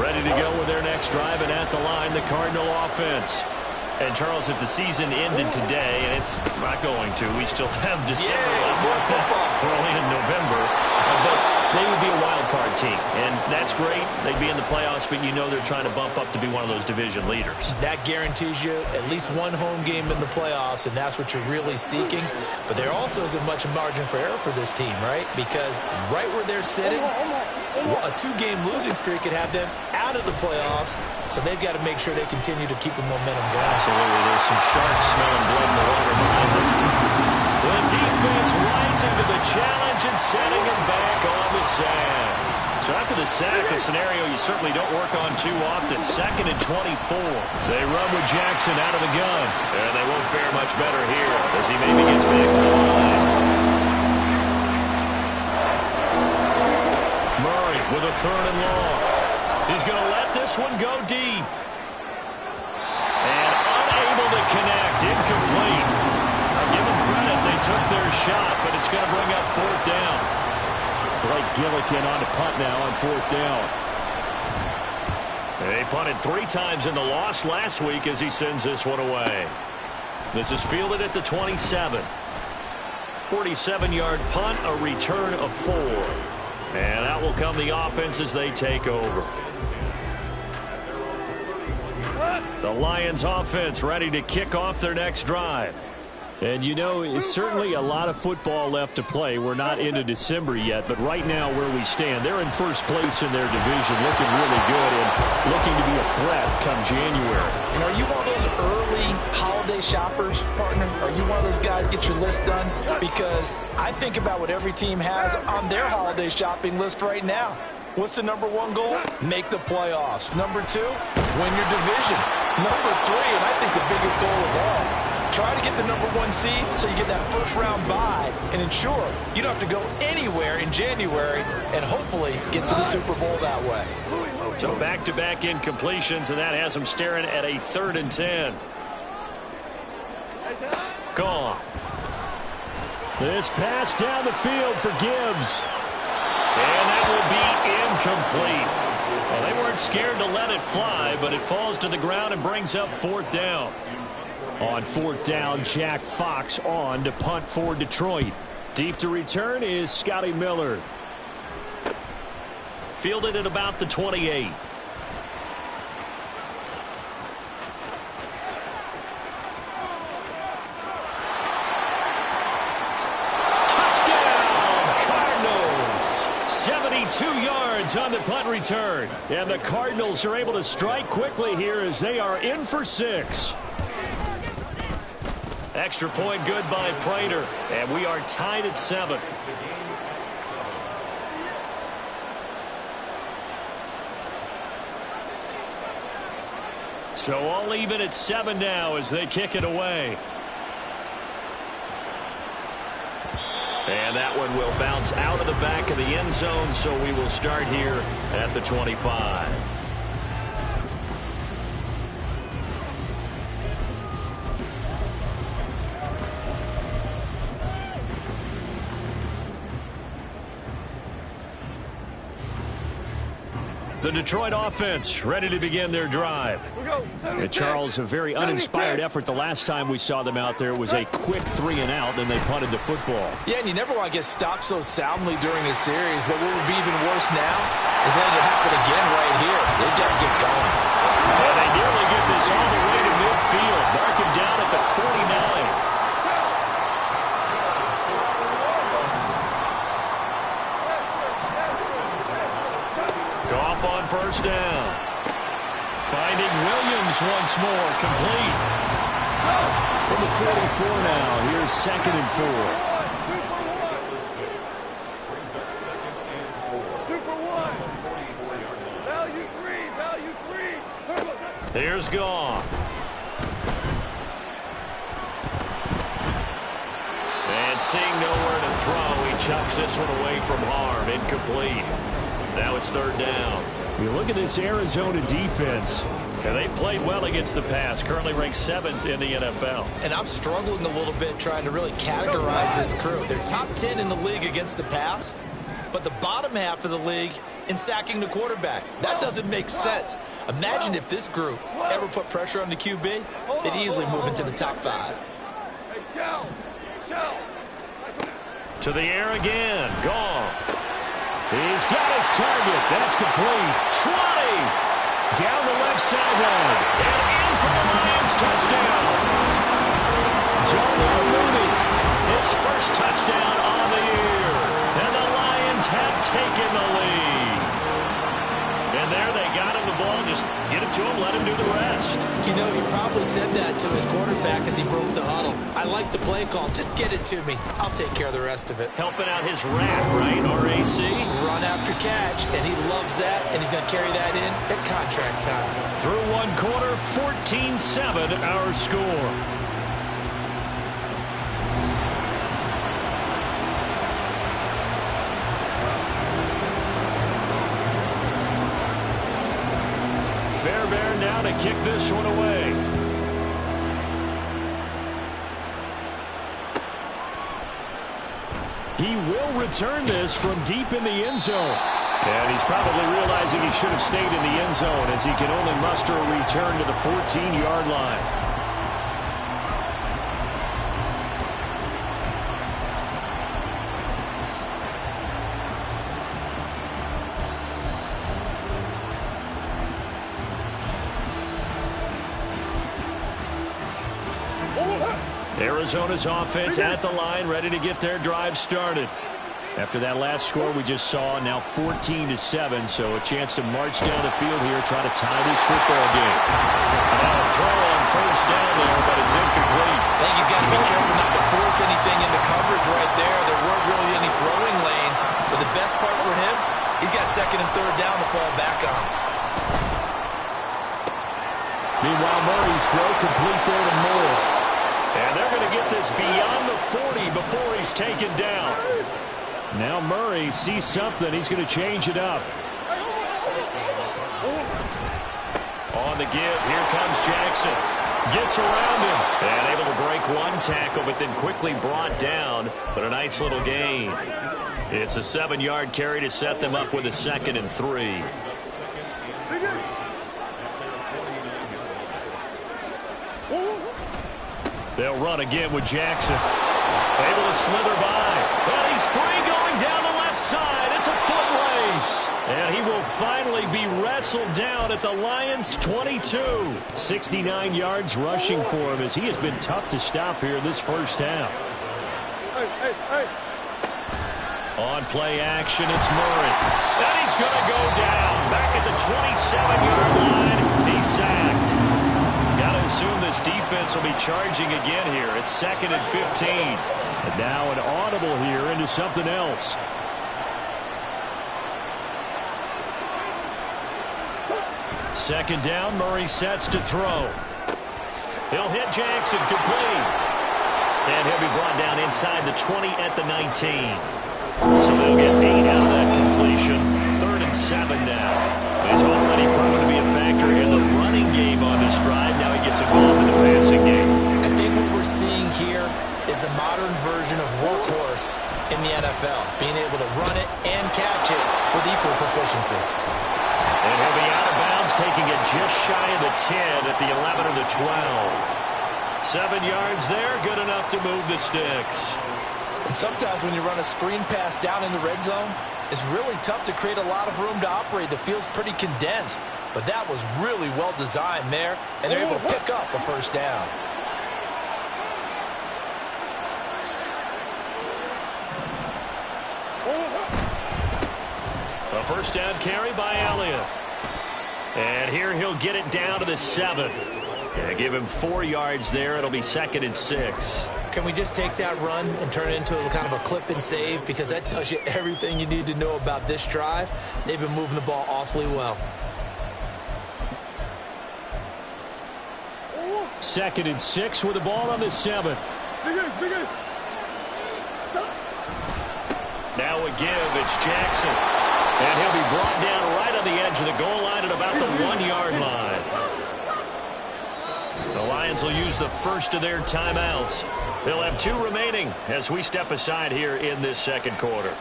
Ready to go with their next drive, and at the line, the Cardinal offense. And, Charles, if the season ended today, and it's not going to, we still have December left. We're only in November. But they would be a wild card team, and that's great. They'd be in the playoffs, but you know they're trying to bump up to be one of those division leaders. That guarantees you at least one home game in the playoffs, and that's what you're really seeking. But there also isn't much margin for error for this team, right? Because right where they're sitting, a 2-game losing streak could have them out of the playoffs, so they've got to make sure they continue to keep the momentum going. Absolutely. There's some sharks smelling blood in the water behind them. The defense rising to the challenge and setting it back on the sand. So after the sack, a scenario you certainly don't work on too often. 2nd and 24. They run with Jackson out of the gun. And they won't fare much better here as he maybe gets back to the line. Murray with a 3rd and long. He's going to let this one go deep. And unable to connect. Incomplete. I'll give them credit. They took their shot, but it's going to bring up 4th down. Blake Gillikin on the punt now on 4th down. They punted 3 times in the loss last week as he sends this one away. This is fielded at the 27. 47-yard punt, a return of 4. And out will come the offense as they take over. The Lions offense ready to kick off their next drive. And, you know, it's certainly a lot of football left to play. We're not into December yet, but right now where we stand, they're in first place in their division, looking really good and looking to be a threat come January. And are you one of those early holiday shoppers, partner? Are you one of those guys get your list done? Because I think about what every team has on their holiday shopping list right now. What's the number 1 goal? Make the playoffs. Number 2, win your division. Number 3, and I think the biggest goal of all, try to get the number 1 seed so you get that first-round bye and ensure you don't have to go anywhere in January and hopefully get to the Super Bowl that way. So back-to-back incompletions, and that has them staring at a 3rd and 10. Gone. This pass down the field for Gibbs. And that will be incomplete. Well, they weren't scared to let it fly, but it falls to the ground and brings up 4th down. On 4th down, Jack Fox on to punt for Detroit. Deep to return is Scotty Miller. Fielded at about the 28. Touchdown, Cardinals! 72 yards on the punt return. And the Cardinals are able to strike quickly here as they are in for 6. Extra point good by Prater, and we are tied at 7. So all even at 7 now as they kick it away. And that one will bounce out of the back of the end zone, so we will start here at the 25. The Detroit offense ready to begin their drive. And Charles, a very uninspired effort the last time we saw them out there. It was a quick 3 and out, then they punted the football. Yeah, and you never want to get stopped so soundly during a series, but what would be even worse now is letting it happen again right here. They've got to get going. And they nearly get this all the way to midfield. Mark him down at the 49. Goff on 1st down. Finding Williams once more, complete. From the 44 now, here's 2nd and 4. Here's Goff. And seeing nowhere to throw, he chucks this one away from harm. Incomplete. Now it's 3rd down. You look at this Arizona defense, and they played well against the pass. Currently ranked 7th in the NFL. And I'm struggling a little bit trying to really categorize this crew. They're top 10 in the league against the pass, but the bottom half of the league in sacking the quarterback. That doesn't make sense. Imagine if this group ever put pressure on the QB, they'd easily move into the top 5. To the air again. Goff. He's got his target. That's complete. 20. Down the left sideline. And in for the Lions touchdown. John Mooney, his first touchdown on the year. And the Lions have taken the lead. And there they got him the ball. Just get it to him, let him do the rest. You know, he probably said that to his quarterback as he broke the huddle. I like the play call. Just get it to me. I'll take care of the rest of it. Helping out his rat, right? RAC. Run after catch, and he loves that, and he's going to carry that in at contract time. Through one quarter, 14-7 our score. Fairbairn now to kick this one away. He will return this from deep in the end zone. And he's probably realizing he should have stayed in the end zone as he can only muster a return to the 14-yard line. Arizona's offense at the line, ready to get their drive started. After that last score we just saw, now 14-7, so a chance to march down the field here, try to tie this football game. Now a throw on first down there, but it's incomplete. I think he's got to be careful not to force anything into coverage right there. There weren't really any throwing lanes, but the best part for him, he's got second and third down to fall back on. Meanwhile, Murray's throw complete there to Moore. And they're going to get this beyond the 40 before he's taken down. Now Murray sees something. He's going to change it up. On the give, here comes Jackson. Gets around him. And able to break one tackle, but then quickly brought down. But a nice little gain. It's a 7-yard carry to set them up with a 2nd and 3. They'll run again with Jackson. Able to slither by. Well, he's free going down the left side. It's a foot race. And he will finally be wrestled down at the Lions' 22. 69 yards rushing for him as he has been tough to stop here this first half. On play action, it's Murray. And he's going to go down. Back at the 27-yard line. He's sacked. Got to assume this defense will be charging again here. It's 2nd and 15. And now an audible here into something else. Second down, Murray sets to throw. He'll hit Jackson, complete. And he'll be brought down inside the 20 at the 19. So they'll get 8 out of that completion. 3rd and 7 now. He's already proven to be a factor in the running game on this drive. Now he gets involved in the passing game. I think what we're seeing here is the modern version of workhorse in the NFL, being able to run it and catch it with equal proficiency. And he'll be out of bounds, taking it just shy of the 10 at the 11 or the 12. 7 yards there, good enough to move the sticks. And sometimes when you run a screen pass down in the red zone, it's really tough to create a lot of room to operate. The field's pretty condensed, but that was really well designed there, and they're able to pick up a first down. A first down carry by Elliott. And here he'll get it down to the 7. And give him 4 yards there. It'll be 2nd and 6. Can we just take that run and turn it into a kind of a clip and save? Because that tells you everything you need to know about this drive. They've been moving the ball awfully well. 2nd and 6 with the ball on the 7. Now a give. It's Jackson. And he'll be brought down right on the edge of the goal line at about the 1-yard line. The Lions will use the first of their timeouts. They'll have 2 remaining as we step aside here in this second quarter.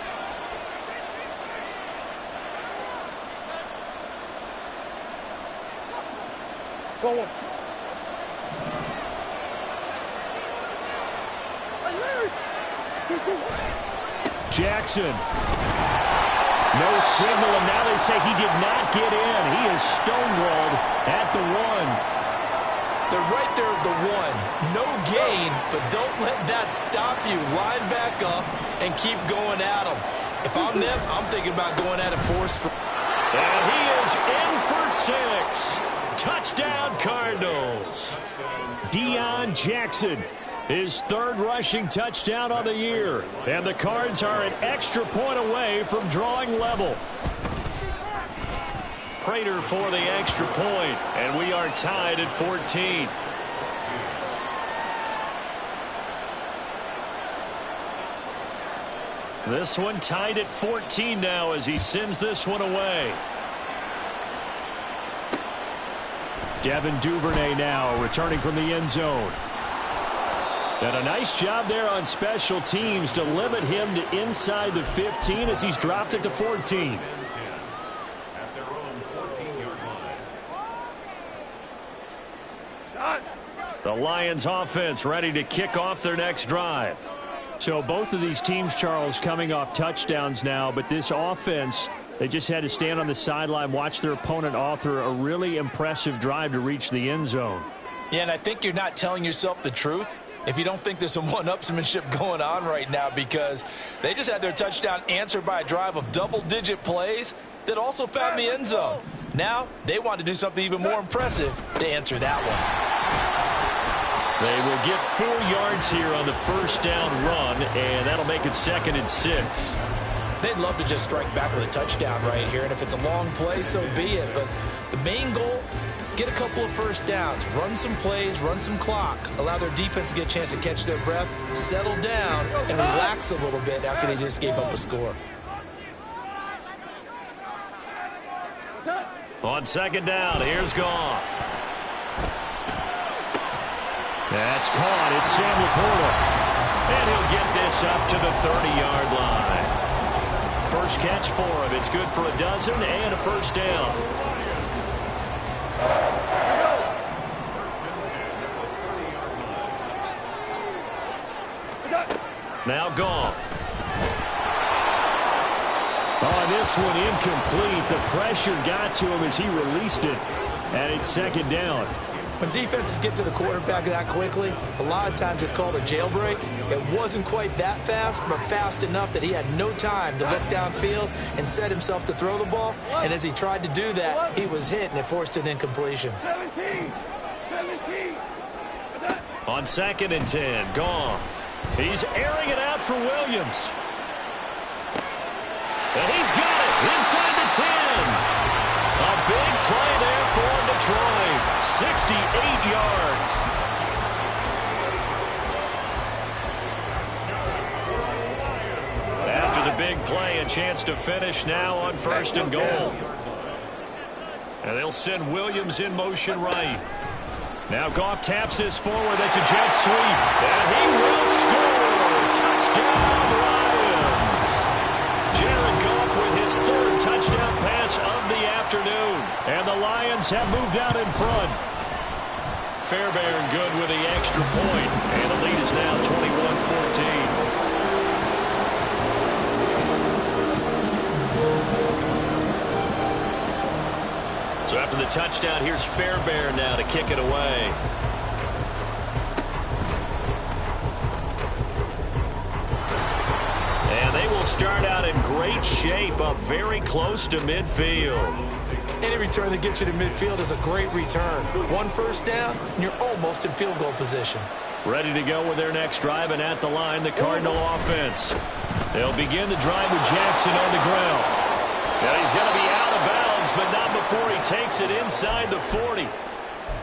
Jackson. No signal, and now they say he did not get in. He is stonewalled at the 1. They're right there at the 1. No gain, but don't let that stop you. Line back up and keep going at them. If I'm them, I'm thinking about going at it 4 straight. And he is in for 6. Touchdown, Cardinals. Deion Jackson, his 3rd rushing touchdown on the year. And the Cards are an extra point away from drawing level. Prater for the extra point, and we are tied at 14. This one tied at 14 now as he sends this one away. Devin Duvernay now returning from the end zone. And a nice job there on special teams to limit him to inside the 15 as he's dropped it to 14. The Lions offense ready to kick off their next drive. So both of these teams, Charles, coming off touchdowns now, but this offense, they just had to stand on the sideline, watch their opponent author a really impressive drive to reach the end zone. Yeah, and I think you're not telling yourself the truth if you don't think there's some one-upsmanship going on right now, because they just had their touchdown answered by a drive of double-digit plays that also found the end zone. Now they want to do something even more impressive to answer that one. They will get 4 yards here on the first down run, and that'll make it 2nd and 6. They'd love to just strike back with a touchdown right here, and if it's a long play, so be it. But the main goal, get a couple of first downs, run some plays, run some clock, allow their defense to get a chance to catch their breath, settle down, and relax a little bit after they just gave up a score. On 2nd down, here's Goff. That's caught. It's Sam Laporta. And he'll get this up to the 30-yard line. First catch for him. It's good for a dozen and a first down. Now Goff. On this one, incomplete. The pressure got to him as he released it. And it's 2nd down. When defenses get to the quarterback that quickly, a lot of times it's called a jailbreak. It wasn't quite that fast, but fast enough that he had no time to look downfield and set himself to throw the ball. And as he tried to do that, he was hit, and it forced an incompletion. 17. On 2nd and 10, Goff. He's airing it out for Williams. And he's got it inside the 10. A big play there for Detroit. 68 yards. After the big play, a chance to finish now on 1st and goal. And they'll send Williams in motion right. Now Goff taps this forward. That's a jet sweep. And he will score. Touchdown, Lions. Jared Goff with his 3rd touchdown pass of the afternoon. And the Lions have moved out in front. Fairbairn good with the extra point. And the lead is now 21-14. So after the touchdown, here's Fairbairn now to kick it away. And they will start out in great shape, up very close to midfield. Any return that gets you to midfield is a great return. 1 first down, and you're almost in field goal position. Ready to go with their next drive, and at the line, the Cardinal offense. They'll begin the drive with Jackson on the ground. Now he's going to be out of bounds, but not before he takes it inside the 40.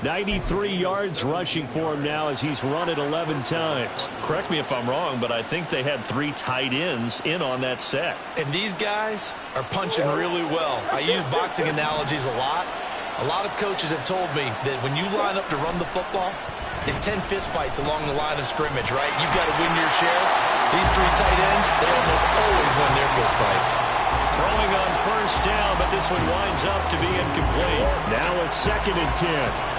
93 yards rushing for him now as he's run it 11 times. Correct me if I'm wrong, but I think they had 3 tight ends in on that set. And these guys are punching really well. I use boxing analogies a lot. A lot of coaches have told me that when you line up to run the football, it's 10 fistfights along the line of scrimmage, right? You've got to win your share. These 3 tight ends, they almost always win their fistfights. Throwing on first down, but this one winds up to be incomplete. Now a 2nd and 10.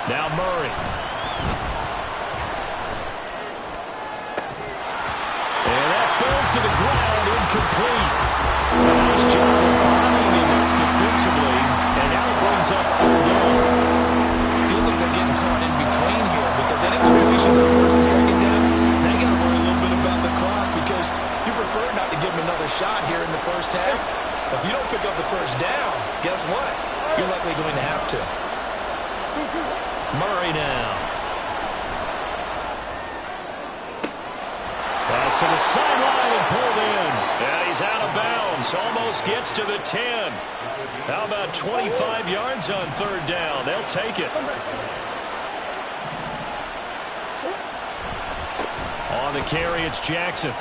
Now Murray. And that falls to the ground, incomplete. A nice job of bombing him up defensively, and now it brings up third down. Feels like they're getting caught in between here because any completions on first and second down, they got to worry a little bit about the clock because you prefer not to give them another shot here in the first half. If you don't pick up the first down, guess what? You're likely going to have to. Murray now. Pass to the sideline and pulled in. And he's out of bounds. Almost gets to the 10. How about 25 yards on third down? They'll take it. On the carry, it's Jackson.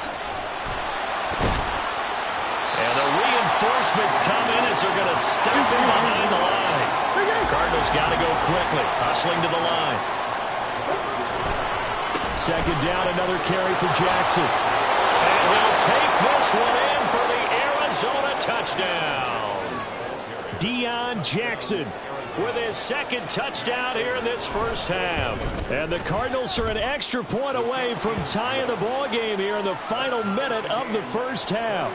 And the reinforcements come in as they're going to stop him behind the line. Cardinals got to go quickly, hustling to the line. Second down, another carry for Jackson. And he'll take this one in for the Arizona touchdown. Deion Jackson with his second touchdown here in this first half. And the Cardinals are an extra point away from tying the ball game here in the final minute of the first half.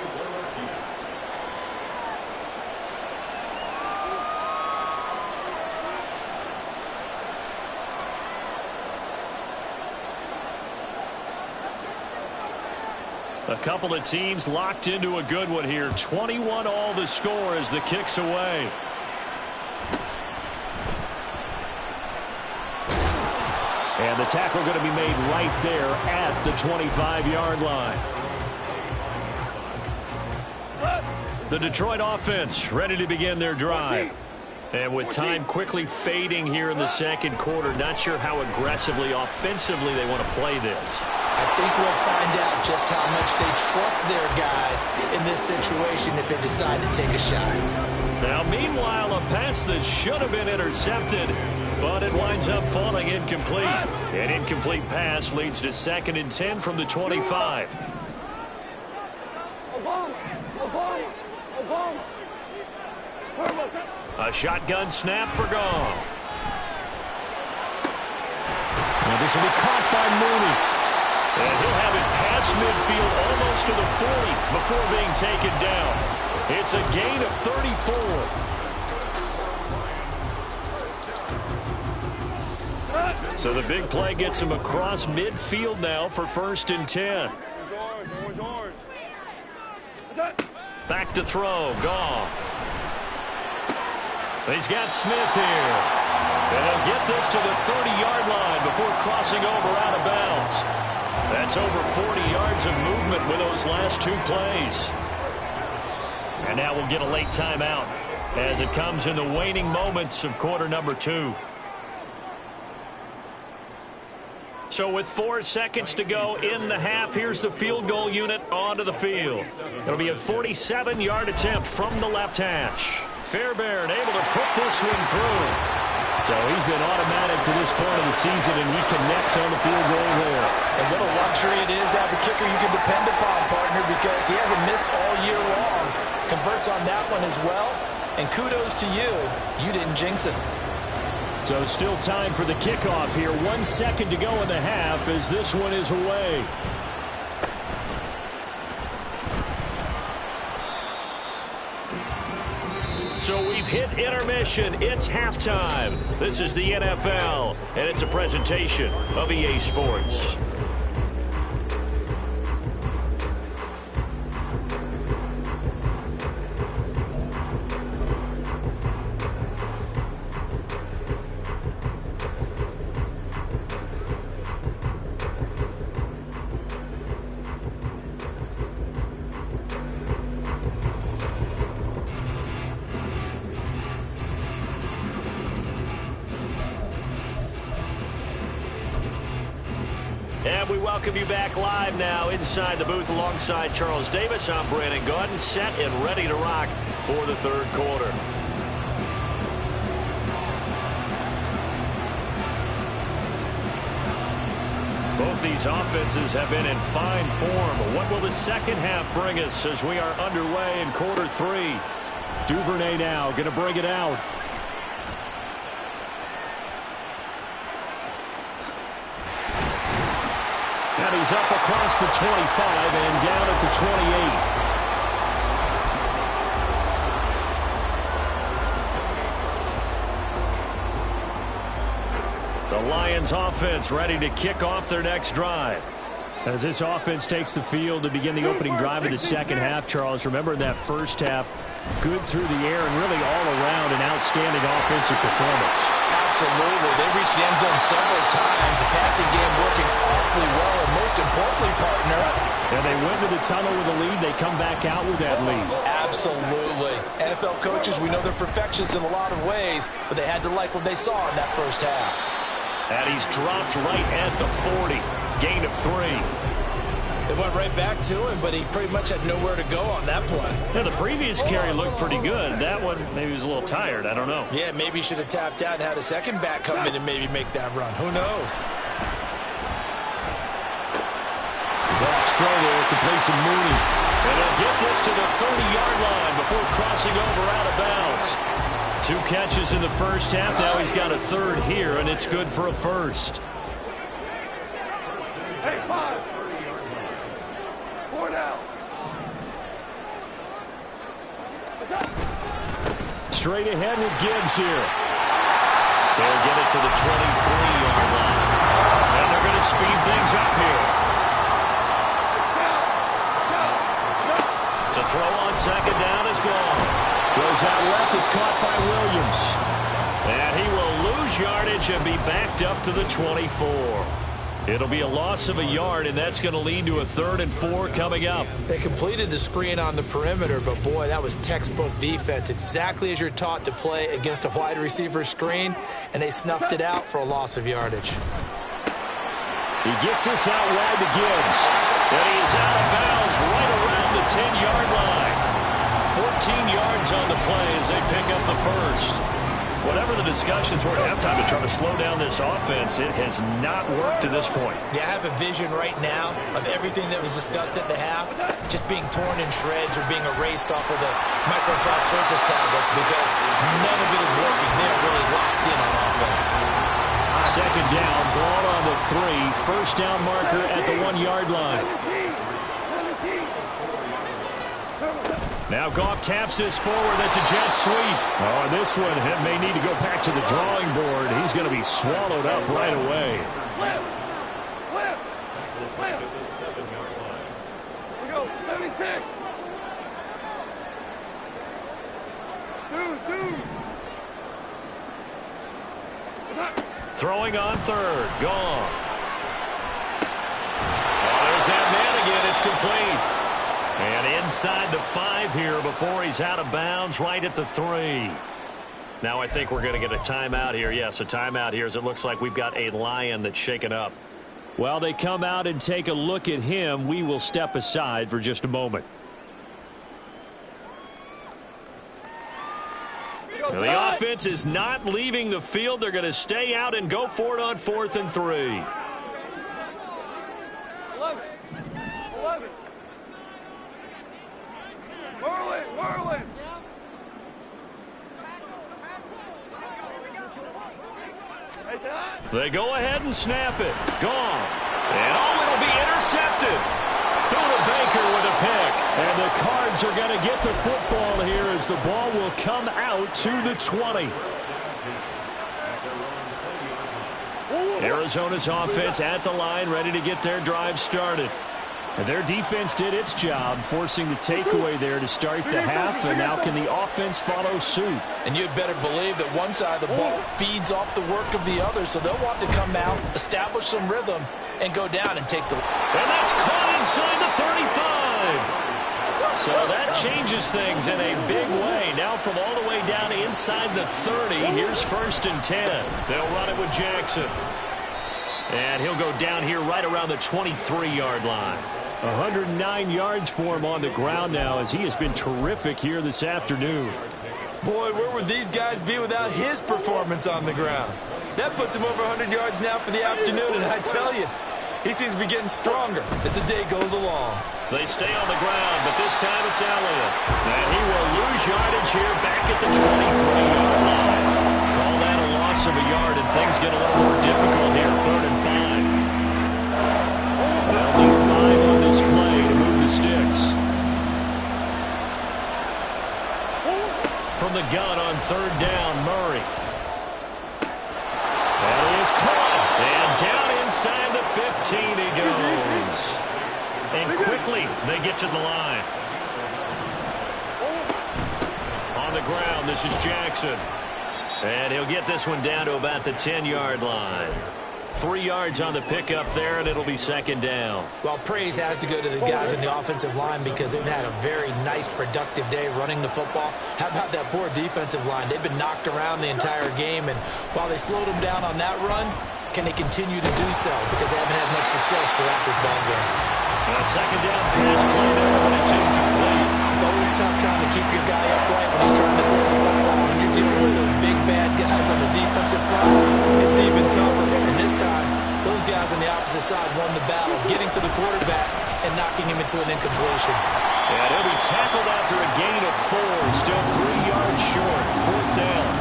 A couple of teams locked into a good one here. 21 all the score as the kick's away. And the tackle going to be made right there at the 25-yard line. The Detroit offense ready to begin their drive. And with time quickly fading here in the second quarter, not sure how aggressively, offensively they want to play this. I think we'll find out just how much they trust their guys in this situation if they decide to take a shot. Now, meanwhile, a pass that should have been intercepted, but it winds up falling incomplete. An incomplete pass leads to 2nd and 10 from the 25. A shotgun snap for Goff. Now this will be caught by Mooney. And he'll have it past midfield almost to the 40 before being taken down. It's a gain of 34. So the big play gets him across midfield now for 1st and 10. Back to throw, Goff. He's got Smith here. And he'll get this to the 30-yard line before crossing over out of bounds. That's over 40 yards of movement with those last two plays. And now we'll get a late timeout as it comes in the waning moments of quarter number 2. So with 4 seconds to go in the half, here's the field goal unit onto the field. It'll be a 47-yard attempt from the left hash. Fairbairn able to put this one through. So he's been automatic to this point of the season, and he connects on the field goal there. And what a luxury it is to have a kicker you can depend upon, partner, because he hasn't missed all year long. Converts on that one as well. And kudos to you. You didn't jinx him. So still time for the kickoff here. 1 second to go in the half as this one is away. So we've hit intermission. It's halftime. This is the NFL, and it's a presentation of EA Sports. And we welcome you back live now inside the booth alongside Charles Davis. I'm Brandon Gaudin, set and ready to rock for the third quarter. Both these offenses have been in fine form. What will the second half bring us as we are underway in quarter 3? Duvernay now going to bring it out. And he's up across the 25 and down at the 28. The Lions offense ready to kick off their next drive. As this offense takes the field to begin the opening drive of the second half, Charles, remember in that first half, good through the air and really all around an outstanding offensive performance. Absolutely. They reached the end zone several times. The passing game working awfully well, and most importantly, partner. And they went to the tunnel with a lead. They come back out with that lead. Absolutely. NFL coaches, we know they're perfectionists in a lot of ways, but they had to like what they saw in that first half. And he's dropped right at the 40. Gain of 3. They went right back to him, but he pretty much had nowhere to go on that play. Yeah, the previous carry looked pretty good. That one, maybe he was a little tired. I don't know. Yeah, maybe he should have tapped out and had a second back come in and maybe make that run. Who knows? Goff's throw there, complete to Mooney. And he'll get this to the 30-yard line before crossing over out of bounds. 2 catches in the first half. Now he's got a third here, and it's good for a first. Hey, 5. 4 down. Straight ahead with Gibbs here. They'll get it to the 23-yard line. And they're going to speed things up here. To throw on second down is gone. Goes out left. It's caught by Williams. And he will lose yardage and be backed up to the 24. It'll be a loss of a yard, and that's going to lead to a 3rd and 4 coming up. They completed the screen on the perimeter, but boy, that was textbook defense, exactly as you're taught to play against a wide receiver screen, and they snuffed it out for a loss of yardage. He gets this out wide to Gibbs, and he is out of bounds right around the 10-yard line. 14 yards on the play as they pick up the first. Whatever the discussions were at halftime to try to slow down this offense, it has not worked to this point. Yeah, I have a vision right now of everything that was discussed at the half just being torn in shreds or being erased off of the Microsoft Surface tablets because none of it is working. They're really locked in on offense. Second down, ball on the 3. First down marker at the 1-yard line. Now Goff taps this forward. That's a jet sweep. Oh, this one may need to go back to the drawing board. He's going to be swallowed up right away. We go, 76. 2. Throwing on 3rd. Goff. Oh, there's that man again. It's complete. And inside the 5 here before he's out of bounds right at the 3. Now I think we're going to get a timeout here. Yes, a timeout here as it looks like we've got a Lion that's shaken up. While they come out and take a look at him, we will step aside for just a moment. Now, the offense is not leaving the field. They're going to stay out and go for it on 4th and 3. 11. Whirling. They go ahead and snap it. Gone. And it'll be intercepted. Through to Baker with a pick. And the Cards are going to get the football here as the ball will come out to the 20. Arizona's offense at the line, ready to get their drive started. And their defense did its job, forcing the takeaway there to start the half, and now can the offense follow suit? And you'd better believe that one side of the ball feeds off the work of the other, so they'll want to come out, establish some rhythm, and go down and take the... And that's caught inside the 35. So that changes things in a big way. Now from all the way down inside the 30, here's 1st and 10. They'll run it with Jackson. And he'll go down here right around the 23-yard line. 109 yards for him on the ground now as he has been terrific here this afternoon. Boy, where would these guys be without his performance on the ground? That puts him over 100 yards now for the afternoon, and I tell you, he seems to be getting stronger as the day goes along. They stay on the ground, but this time it's Elliott. And he will lose yardage here back at the 23-yard line. Call that a loss of a yard, and things get a little more difficult here, 3rd and 5. from the gun on third down. Murray. That is caught. And down inside the 15 he goes. And quickly they get to the line. On the ground, this is Jackson. And he'll get this one down to about the 10-yard line. 3 yards on the pickup there, and it'll be second down. Well, praise has to go to the guys in the offensive line because they've had a very nice, productive day running the football. How about that poor defensive line? They've been knocked around the entire game, and while they slowed them down on that run, can they continue to do so? Because they haven't had much success throughout this ball game. A second down pass play there, but it's incomplete. It's always tough trying to keep your guy upright when he's trying to throw the football. When you're dealing with those big, bad guys on the defensive front, it's even tougher. And this time, those guys on the opposite side won the battle, getting to the quarterback and knocking him into an incompletion. And he'll be tackled after a gain of 4, still 3 yards short, 4th down.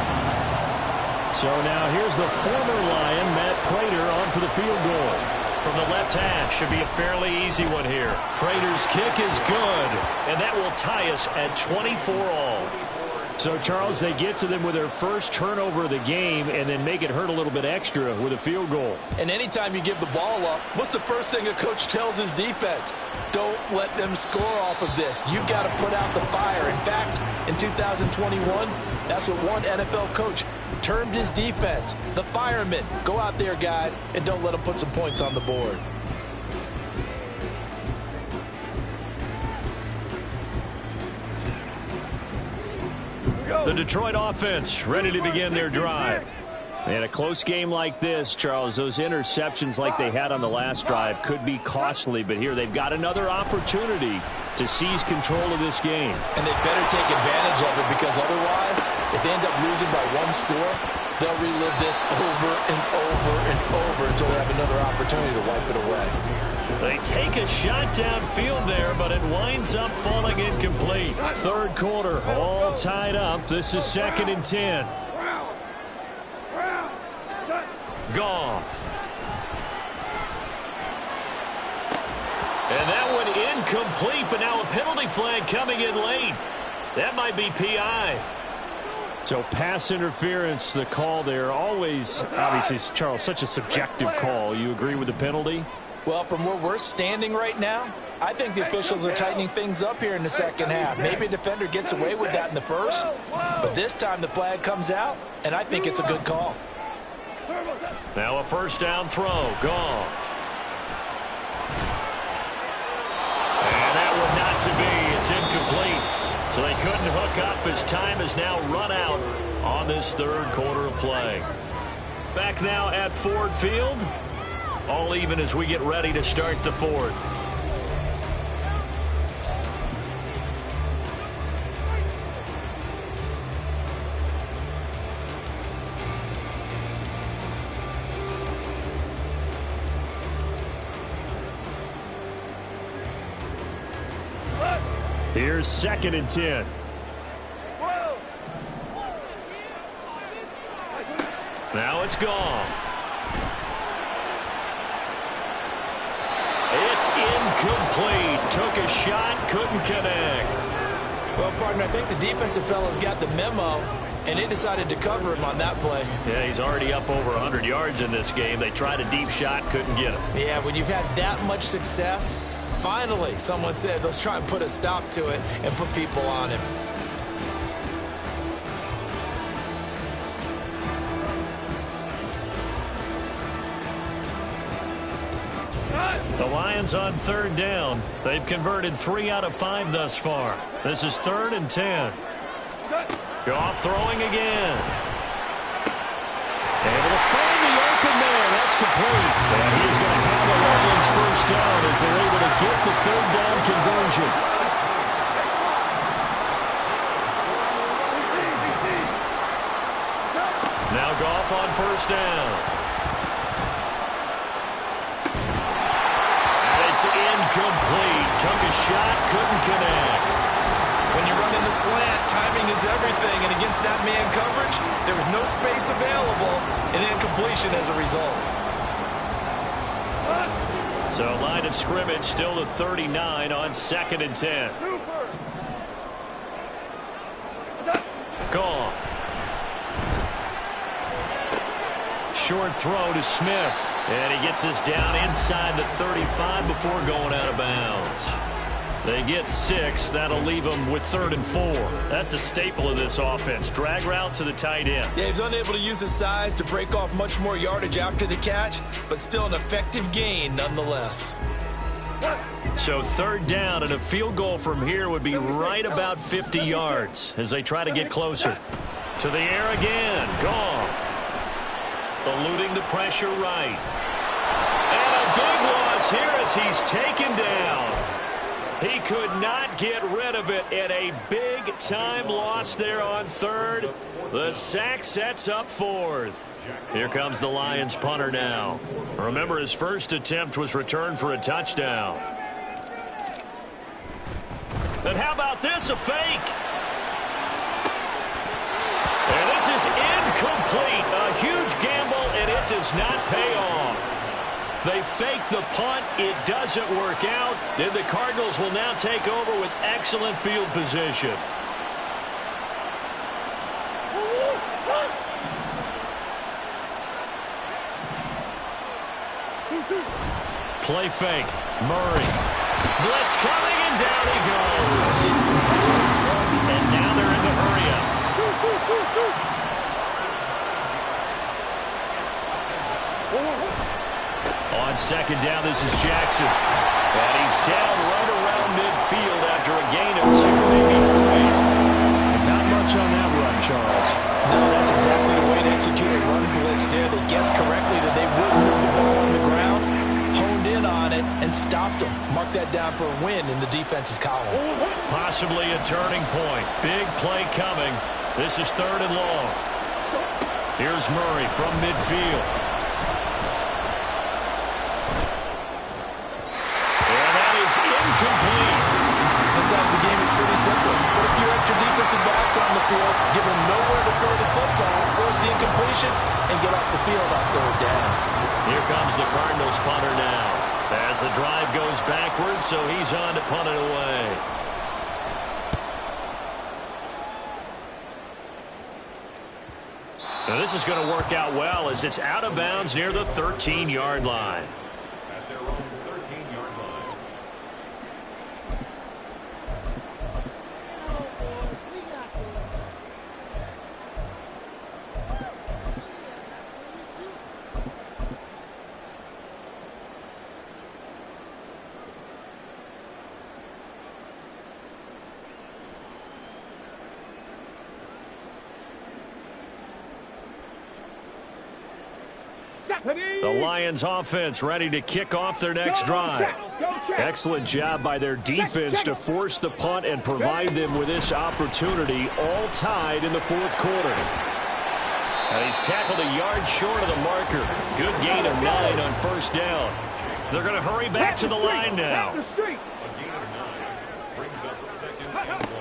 So now here's the former Lion, Matt Prater, on for the field goal. From the left hash, should be a fairly easy one here. Prater's kick is good, and that will tie us at 24 all. So, Charles, they get to them with their first turnover of the game and then make it hurt a little bit extra with a field goal. And anytime you give the ball up, what's the first thing a coach tells his defense? Don't let them score off of this. You've got to put out the fire. In fact, in 2021, that's what one NFL coach termed his defense, the firemen. Go out there, guys, and don't let them put some points on the board. The Detroit offense ready to begin their drive. In a close game like this, Charles, those interceptions like they had on the last drive could be costly, but here they've got another opportunity to seize control of this game. And they better take advantage of it because otherwise, if they end up losing by 1 score, they'll relive this over and over and over until they have another opportunity to wipe it away. They take a shot downfield there, but it winds up falling incomplete. Third quarter, all tied up. This is 2nd and 10. Goff. And that one incomplete, but now a penalty flag coming in late. That might be PI. So pass interference, the call there. Always, obviously, Charles, such a subjective call. You agree with the penalty? Well, from where we're standing right now, I think the officials are tightening things up here in the second half. Maybe a defender gets away with that in the first, but this time the flag comes out, and I think it's a good call. Now a first down throw. Goff. And that one not to be. It's incomplete. So they couldn't hook up as time is now run out on this third quarter of play. Back now at Ford Field. All even as we get ready to start the fourth. Here's 2nd and 10. Now it's Goff. It's incomplete. Took a shot, couldn't connect. Well, partner, I think the defensive fellas got the memo, and they decided to cover him on that play. Yeah, he's already up over 100 yards in this game. They tried a deep shot, couldn't get him. Yeah, when you've had that much success, finally, someone said, let's try and put a stop to it and put people on him. The Lions on third down. They've converted 3 out of 5 thus far. This is 3rd and 10. Goff throwing again. Able to find the open man. That's complete. And he's going to have the Lions first down as they're able to get the third down conversion. Now Goff on first down. Incomplete. Took a shot, couldn't connect. When you run in the slant, timing is everything, and against that man coverage, there was no space available, and incompletion as a result. So line of scrimmage still to 39 on 2nd and 10. Gone. Short throw to Smith. And he gets us down inside the 35 before going out of bounds. They get 6. That'll leave them with 3rd and 4. That's a staple of this offense. Drag route to the tight end. Yeah, he's unable to use his size to break off much more yardage after the catch, but still an effective gain nonetheless. So 3rd down, and a field goal from here would be right about 50 yards as they try to get closer. To the air again. Goff. Eluding the pressure right. And a big loss here as he's taken down. He could not get rid of it, and a big-time loss there on 3rd. The sack sets up 4th. Here comes the Lions punter now. Remember, his first attempt was returned for a touchdown. And how about this, a fake? And this is incomplete. A huge gamble, and it does not pay off. They fake the punt. It doesn't work out. Then the Cardinals will now take over with excellent field position. Play fake. Murray. Blitz coming, and down he goes. And now they're in the hurry-up. On 2nd down, this is Jackson. And he's down right around midfield after a gain of 2, maybe 3. Not much on that run, Charles. No, that's exactly the way to execute a run blitz there. They guessed correctly that they would move the ball on the ground, honed in on it, and stopped them. Mark that down for a win in the defense's column. Possibly a turning point. Big play coming. This is 3rd and long. Here's Murray from midfield. And that is incomplete. Sometimes the game is pretty simple. Put a few extra defensive backs on the field, give them nowhere to throw the football, force the incompletion, and get off the field on 3rd down. Here comes the Cardinals punter now. As the drive goes backwards, so he's on to punt it away. Now this is going to work out well as it's out of bounds near the 13-yard line. At their own 13-yard line. The Lions offense ready to kick off their next drive. Excellent job by their defense to force the punt and provide them with this opportunity, all tied in the 4th quarter. And he's tackled a yard short of the marker. Good gain of 9 on 1st down. They're going to hurry back to the line now. A gain of 9 brings up the 2nd and 1.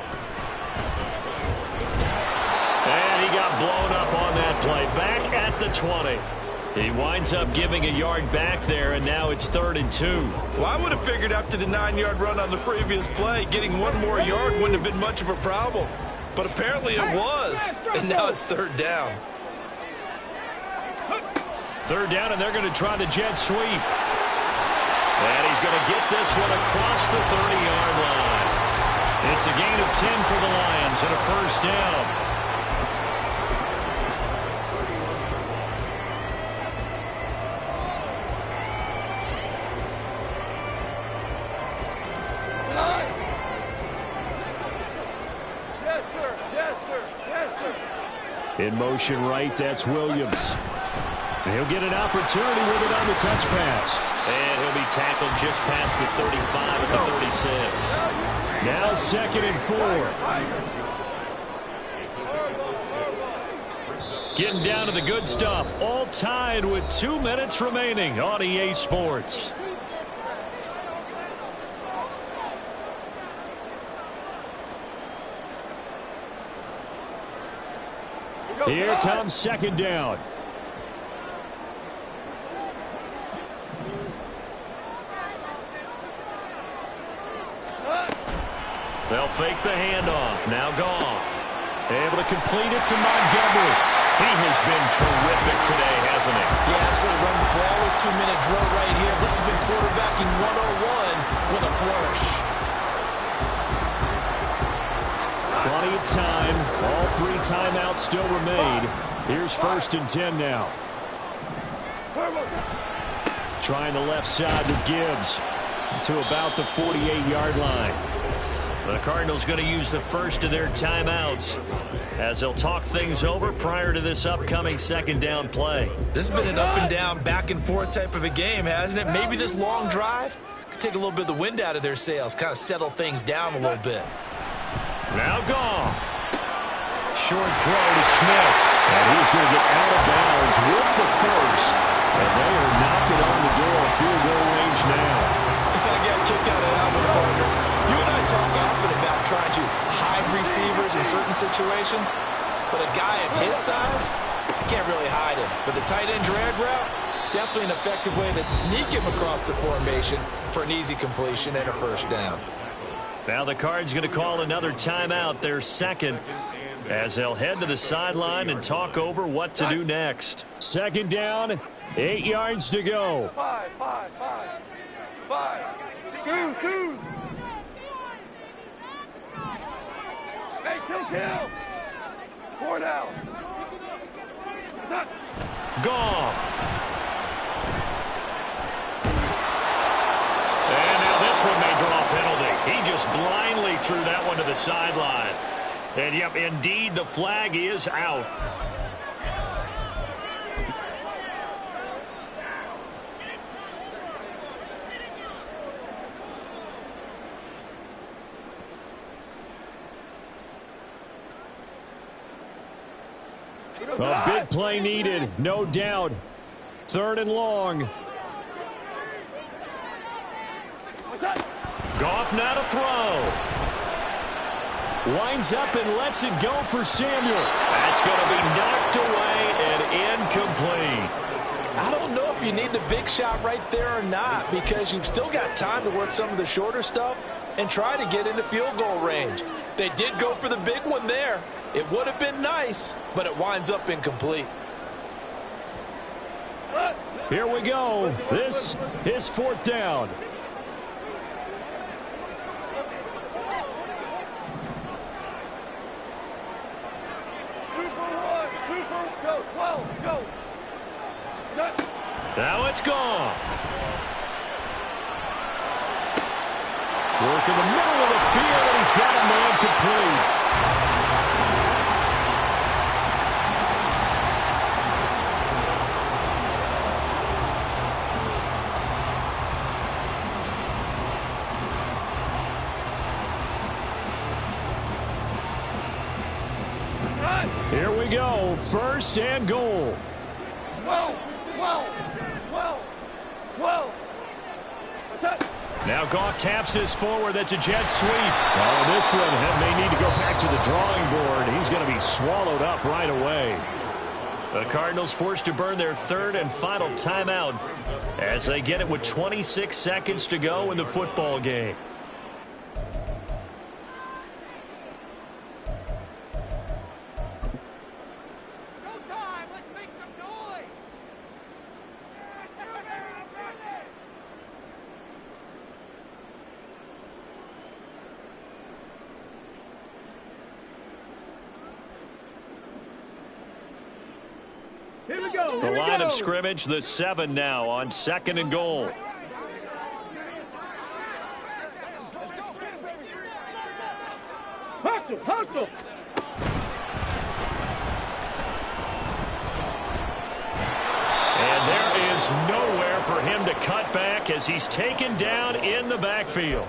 And he got blown up on that play. Back at the 20. He winds up giving a yard back there, and now it's 3rd and 2. Well, I would have figured after the 9-yard run on the previous play, getting 1 more yard wouldn't have been much of a problem. But apparently it was, and now it's 3rd down. 3rd down, and they're going to try the jet sweep. And he's going to get this one across the 30-yard line. It's a gain of 10 for the Lions and a 1st down. In motion right, that's Williams. He'll get an opportunity with it on the touch pass. And he'll be tackled just past the 35 at the 36. Now 2nd and 4. Getting down to the good stuff. All tied with 2 minutes remaining on EA Sports. Here comes 2nd down. They'll fake the handoff. Now Goff. Able to complete it to Montgomery. He has been terrific today, hasn't he? Yeah, absolutely. Running flawless 2-minute drill right here. This has been quarterbacking 101 with a flourish. Plenty of time. All 3 timeouts still remain. Here's 1st and 10 now. Trying the left side with Gibbs to about the 48-yard line. The Cardinals going to use the first of their timeouts as they'll talk things over prior to this upcoming 2nd down play. This has been an up and down, back and forth type of a game, hasn't it? Maybe this long drive could take a little bit of the wind out of their sails, kind of settle things down a little bit. Now Goff. Short throw to Smith. And he's going to get out of bounds with the first. And they are knocking on the door of field goal range now. I got a kick out of that one, partner. You and I talk often about trying to hide receivers in certain situations, but a guy of his size, you can't really hide him. But the tight end drag route, definitely an effective way to sneak him across the formation for an easy completion and a 1st down. Now the Cards going to call another timeout, their 2nd, as they'll head to the sideline and talk over what to do next. 2nd down, 8 yards to go. 5. Goose. Hey, kill. 4 down. Goff. And now this one may draw a penalty. He just blindly threw that one to the sideline. And, yep, indeed, the flag is out. A big play needed, no doubt. 3rd and long. Goff now to throw. Winds up and lets it go for Samuel. That's going to be knocked away and incomplete. I don't know if you need the big shot right there or not, because you've still got time to work some of the shorter stuff and try to get into field goal range. They did go for the big one there. It would have been nice, but it winds up incomplete. Here we go. This is 4th down. Go. Now it's Goff. Work in the middle of the field, and he's got a man complete. Here we go, 1st and goal. 12. Now Goff taps this forward. That's a jet sweep. Oh, this one may need to go back to the drawing board. He's going to be swallowed up right away. The Cardinals forced to burn their 3rd and final timeout as they get it with 26 seconds to go in the football game. The line of scrimmage, the 7 now on 2nd and goal. Hustle. And there is nowhere for him to cut back as he's taken down in the backfield.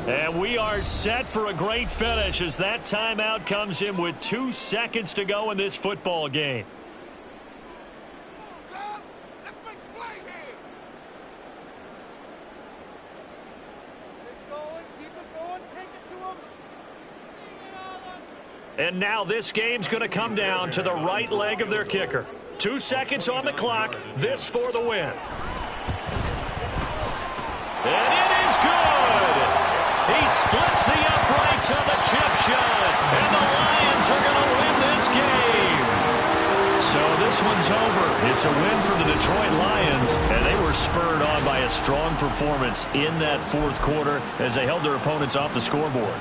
And we are set for a great finish as that timeout comes in with 2 seconds to go in this football game. And now this game's going to come down to the right leg of their kicker. 2 seconds on the clock. This for the win. And it is good. He splits the uprights of the chip shot. And the Lions are going to win this game. So this one's over. It's a win for the Detroit Lions. And they were spurred on by a strong performance in that fourth quarter as they held their opponents off the scoreboard.